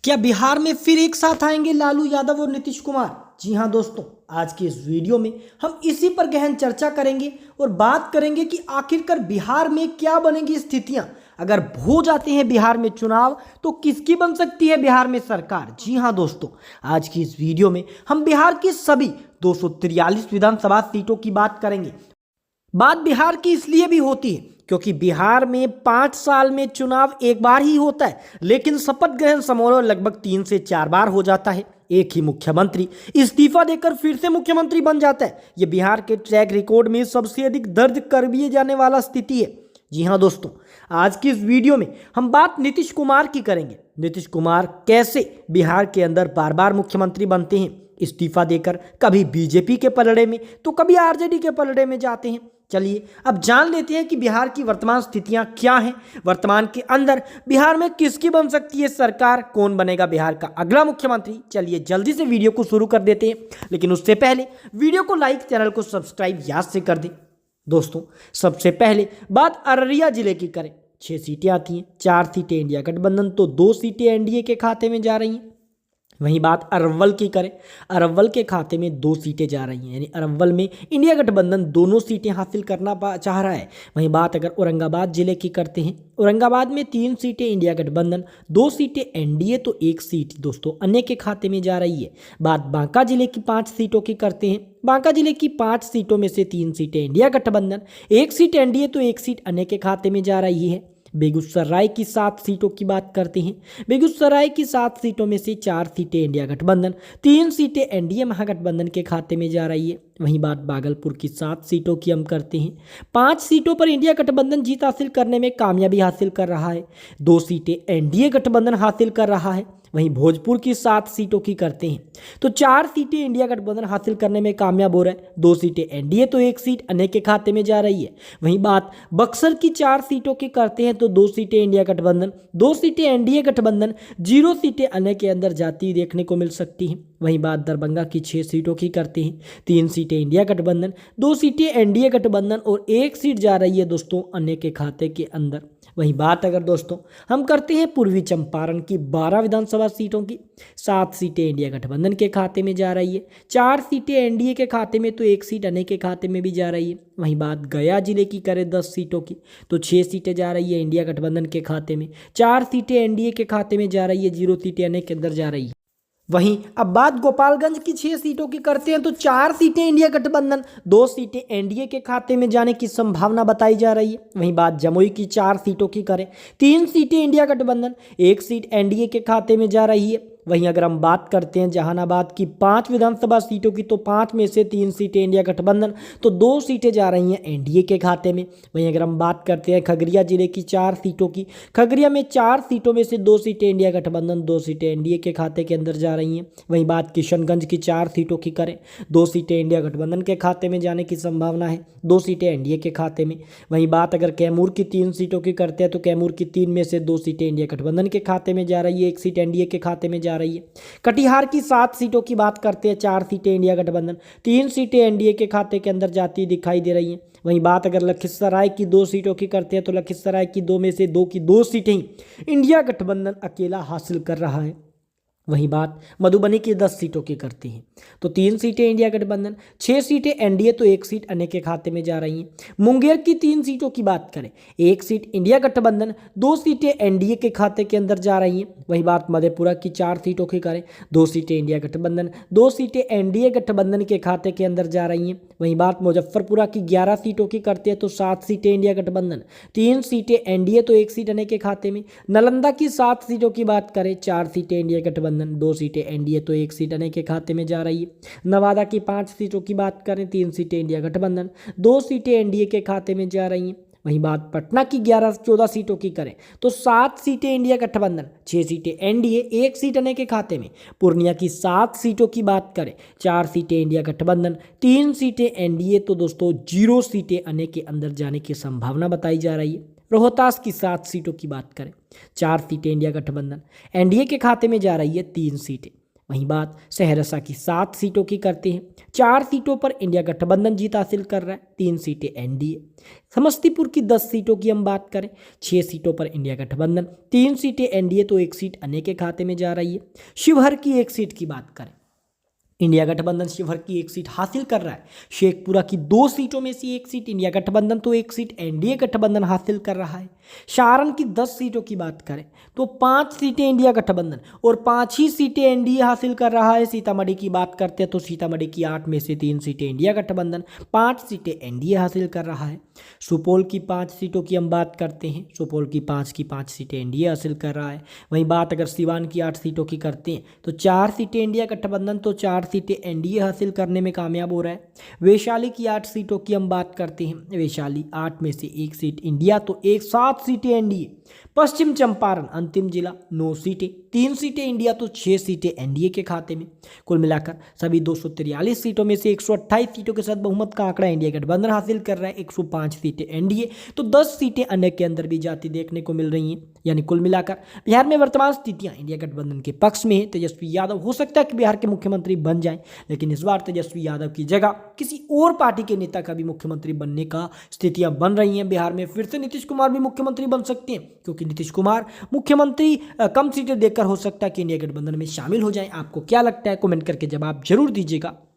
क्या बिहार में फिर एक साथ आएंगे लालू यादव और नीतीश कुमार? जी हाँ दोस्तों, आज के इस वीडियो में हम इसी पर गहन चर्चा करेंगे और बात करेंगे कि आखिरकार बिहार में क्या बनेगी स्थितियां। अगर हो जाते हैं बिहार में चुनाव तो किसकी बन सकती है बिहार में सरकार। जी हाँ दोस्तों, आज की इस वीडियो में हम बिहार की सभी 243 विधानसभा सीटों की बात करेंगे। बात बिहार की इसलिए भी होती है क्योंकि बिहार में 5 साल में चुनाव एक बार ही होता है, लेकिन शपथ ग्रहण समारोह लगभग 3 से 4 बार हो जाता है। एक ही मुख्यमंत्री इस्तीफा देकर फिर से मुख्यमंत्री बन जाता है। यह बिहार के ट्रैक रिकॉर्ड में सबसे अधिक दर्ज कर दिए जाने वाला स्थिति है। जी हाँ दोस्तों, आज की इस वीडियो में हम बात नीतीश कुमार की करेंगे। नीतीश कुमार कैसे बिहार के अंदर बार बार मुख्यमंत्री बनते हैं, इस्तीफा देकर कभी बीजेपी के पलड़े में तो कभी आरजेडी के पलड़े में जाते हैं। चलिए अब जान लेते हैं कि बिहार की वर्तमान स्थितियां क्या हैं। वर्तमान के अंदर बिहार में किसकी बन सकती है सरकार, कौन बनेगा बिहार का अगला मुख्यमंत्री। चलिए जल्दी से वीडियो को शुरू कर देते हैं, लेकिन उससे पहले वीडियो को लाइक, चैनल को सब्सक्राइब याद से कर दें। दोस्तों सबसे पहले बात अररिया जिले की करें। 6 सीटें आती हैं, 4 सीटें इंडिया गठबंधन तो 2 सीटें एनडीए के खाते में जा रही हैं। वहीं बात अरवल की करें, अरवल के खाते में 2 सीटें जा रही हैं, यानी अरवल में इंडिया गठबंधन दोनों सीटें हासिल करना चाह रहा है। वहीं बात अगर औरंगाबाद जिले की करते हैं, औरंगाबाद में 3 सीटें इंडिया गठबंधन, 2 सीटें एनडीए तो 1 सीट दोस्तों अन्य के खाते में जा रही है। बात बांका जिले की 5 सीटों की करते हैं। बांका जिले की 5 सीटों में से 3 सीटें इंडिया गठबंधन, 1 सीट एनडीए तो 1 सीट अन्य के खाते में जा रही है। बेगूसराय की 7 सीटों की बात करते हैं। बेगूसराय की 7 सीटों में से 4 सीटें इंडिया गठबंधन, 3 सीटें एनडीए महागठबंधन के खाते में जा रही है। वहीं बात भागलपुर की 7 सीटों की हम करते हैं। 5 सीटों पर इंडिया गठबंधन जीत हासिल करने में कामयाबी हासिल कर रहा है, 2 सीटें एनडीए गठबंधन हासिल कर रहा है। वहीं भोजपुर की 7 सीटों की करते हैं तो 4 सीटें इंडिया गठबंधन हासिल करने में कामयाब हो रहा है, 2 सीटें एनडीए तो 1 सीट अन्य के खाते में जा रही है। वहीं बात बक्सर की 4 सीटों की करते हैं तो 2 सीटें इंडिया गठबंधन, 2 सीटें एनडीए गठबंधन, 0 सीटें अन्य के अंदर जाती देखने को मिल सकती हैं। वहीं बात दरभंगा की 6 सीटों की करते हैं, 3 सीटें इंडिया गठबंधन, 2 सीटें एनडीए गठबंधन और 1 सीट जा रही है दोस्तों अन्य के खाते के अंदर। वहीं बात अगर दोस्तों हम करते हैं पूर्वी चंपारण की 12 विधानसभा सीटों की, 7 सीटें इंडिया गठबंधन के खाते में जा रही है, 4 सीटें एनडीए के खाते में तो 1 सीट अन्य के खाते में भी जा रही है। वहीं बात गया जिले की करें 10 सीटों की तो 6 सीटें जा रही है इंडिया गठबंधन के खाते में, 4 सीटें एनडीए के खाते में जा रही है, 0 सीटें अन्य के अंदर जा रही है। वहीं अब बात गोपालगंज की 6 सीटों की करते हैं तो 4 सीटें इंडिया गठबंधन, 2 सीटें एनडीए के खाते में जाने की संभावना बताई जा रही है। वहीं बात जमुई की 4 सीटों की करें, 3 सीटें इंडिया गठबंधन, 1 सीट एनडीए के खाते में जा रही है। वहीं अगर हम बात करते हैं जहानाबाद की 5 विधानसभा सीटों की तो 5 में से 3 सीटें इंडिया गठबंधन तो 2 सीटें जा रही हैं एनडीए के खाते में। वहीं अगर हम बात करते हैं खगड़िया जिले की 4 सीटों की, खगड़िया में 4 सीटों में से 2 सीटें इंडिया गठबंधन, 2 सीटें एनडीए के खाते के अंदर जा रही हैं। वहीं बात किशनगंज की 4 सीटों की करें, 2 सीटें इंडिया गठबंधन के खाते में जाने की संभावना है, 2 सीटें एनडीए के खाते में। वहीं बात अगर कैमूर की 3 सीटों की करते हैं तो कैमूर की 3 में से 2 सीटें इंडिया गठबंधन के खाते में जा रही है, 1 सीट एनडीए के खाते में जा रही है। कटिहार की 7 सीटों की बात करते हैं, 4 सीटें इंडिया गठबंधन, 3 सीटें एनडीए के खाते के अंदर जाती दिखाई दे रही हैं। वहीं बात अगर लखीसराय की 2 सीटों की करते हैं तो लखीसराय की 2 में से 2 की 2 सीटें ही इंडिया गठबंधन अकेला हासिल कर रहा है। वहीं बात मधुबनी की 10 सीटों की करते हैं तो 3 सीटें इंडिया गठबंधन, 6 सीटें एनडीए तो 1 सीट अन्य के खाते में जा रही हैं। मुंगेर की 3 सीटों की बात करें, 1 सीट इंडिया गठबंधन, 2 सीटें एनडीए के खाते के अंदर जा रही हैं। वहीं बात मधेपुरा की 4 सीटों की करें, 2 सीटें इंडिया गठबंधन, 2 सीटें एनडीए गठबंधन के खाते के अंदर जा रही हैं। वहीं बात मुजफ्फरपुरा की 11 सीटों की करते हैं तो 7 सीटें इंडिया गठबंधन, 3 सीटें एनडीए तो 1 सीट अन्य के खाते में। नालंदा की 7 सीटों की बात करें, 4 सीटें इंडिया गठबंधन, 2 सीटें एनडीए तो 1 सीट अन्य के खाते में जा रही है। नवादा की 5 सीटों की बात करें, 3 सीटें इंडिया गठबंधन, 2 सीटें एनडीए के खाते में जा रही हैं। वहीं बात पटना की 14 सीटों की करें तो 7 सीटें इंडिया गठबंधन, 6 सीटें एनडीए, 1 सीट अन्य के खाते में। पूर्णिया की 7 सीटों की बात करें, 4 सीटें इंडिया गठबंधन, 3 सीटें एनडीए तो दोस्तों 0 सीटें अन्य के अंदर जाने की संभावना बताई जा रही है। रोहतास की 7 सीटों की बात करें, 4 सीटें इंडिया गठबंधन, एनडीए के खाते में जा रही है 3 सीटें। वहीं बात सहरसा की 7 सीटों की करते हैं। 4 सीटों पर इंडिया गठबंधन जीत हासिल कर रहा है, 3 सीटें एनडीए। समस्तीपुर की 10 सीटों की हम बात करें, 6 सीटों पर इंडिया गठबंधन, 3 सीटें एनडीए, तो 1 सीट अन्य के खाते में जा रही है। शिवहर की 1 सीट की बात करें, इंडिया गठबंधन शिवहर की 1 सीट हासिल कर रहा है। शेखपुरा की 2 सीटों में से 1 सीट इंडिया गठबंधन, तो 1 सीट एनडीए गठबंधन हासिल कर रहा है। सारण की 10 सीटों की बात करें तो 5 सीटें इंडिया गठबंधन और 5 ही सीटें एनडीए हासिल कर रहा है। सीतामढ़ी की बात करते हैं तो सीतामढ़ी की 8 में से 3 सीटें इंडिया गठबंधन, 5 सीटें एनडीए हासिल कर रहा है। सुपौल की 5 सीटों की हम बात करते हैं, सुपौल की 5 सीटें एनडीए हासिल कर रहा है। वहीं बात अगर सीवान की 8 सीटों की करते हैं तो 4 सीटें इंडिया गठबंधन, तो 4 सीटें एनडीए हासिल करने में कामयाब हो रहा है। वैशाली की 8 सीटों की हम बात करते हैं, वैशाली 8 में से 1 सीट इंडिया, तो 7 सीटें एनडीए। पश्चिम चंपारण अंतिम जिला, 9 सीटें, 3 सीटें इंडिया, तो 6 सीटें एनडीए के खाते में। कुल मिलाकर सभी 243 सीटों में से 128 सीटों के साथ बहुमत का आंकड़ा इंडिया गठबंधन हासिल कर रहा है। 105 सीटें एनडीए, तो 10 सीटें अन्य के अंदर भी जाती देखने को मिल रही हैं। यानी कुल मिलाकर बिहार में वर्तमान स्थितियां इंडिया गठबंधन के पक्ष में है। तेजस्वी यादव हो सकता है कि बिहार के मुख्यमंत्री बन जाएं, लेकिन इस बार तेजस्वी यादव की जगह किसी और पार्टी के नेता का भी मुख्यमंत्री बनने का स्थितियां बन रही हैं। बिहार में फिर से नीतीश कुमार भी मुख्यमंत्री बन सकते हैं, क्योंकि नीतीश कुमार मुख्यमंत्री कम सीटें देकर हो सकता है कि इंडिया गठबंधन में शामिल हो जाएं। आपको क्या लगता है, कमेंट करके जवाब जरूर दीजिएगा।